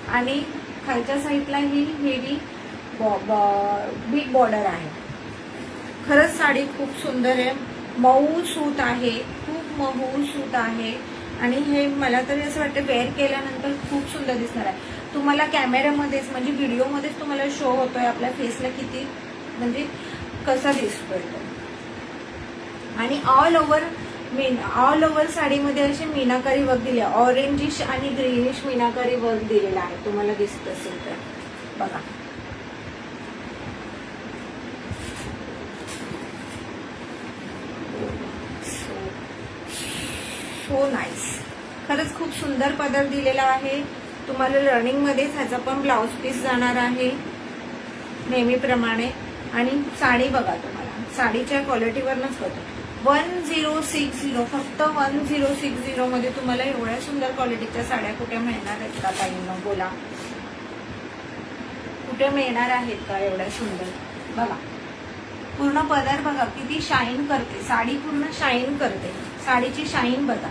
आणि खालच्या साईडला ही हेवी बिग बॉर्डर आहे. खरंच साडी खूप सुंदर आहे, मऊ सूत आहे, खूप मऊ सूत आहे. आणि हे मला तरी असं वाटतं वेअर केल्यानंतर खूप सुंदर दिसणार आहे. तुम्हाला कॅमेऱ्यामध्येच म्हणजे व्हिडिओमध्येच तुम्हाला शो होतोय आपल्या फेसला किती म्हणजे कसा दिसतोय तो. आणि ऑल ओव्हर साडीमध्ये असे मीनाकारी वर्क दिले, ऑरेंजिश आणि ग्रीनिश मीनाकारी वर्क दिलेला आहे. तुम्हाला दिसत असेल तर बघा. So nice. खरंच खूप सुंदर पदर दिलेला आहे. तुम्हाला रनिंग मध्येच ह्याचा पण ब्लाउज पीस जाणार आहे नेहमीप्रमाणे. आणि साडी बघा, तुम्हाला साडीच्या क्वालिटीवरनच कळतो. 1060, फक्त 1060 मध्ये तुम्हाला एवढ्या सुंदर क्वालिटीच्या साड्या कुठे मिळणार आहेत का ताईंनो? बोला, कुठे मिळणार आहेत का एवढ्या सुंदर? बघा पूर्ण पदर बघा किती शाईन करते साडी, पूर्ण शाईन करते. साडीची शाईन बघा.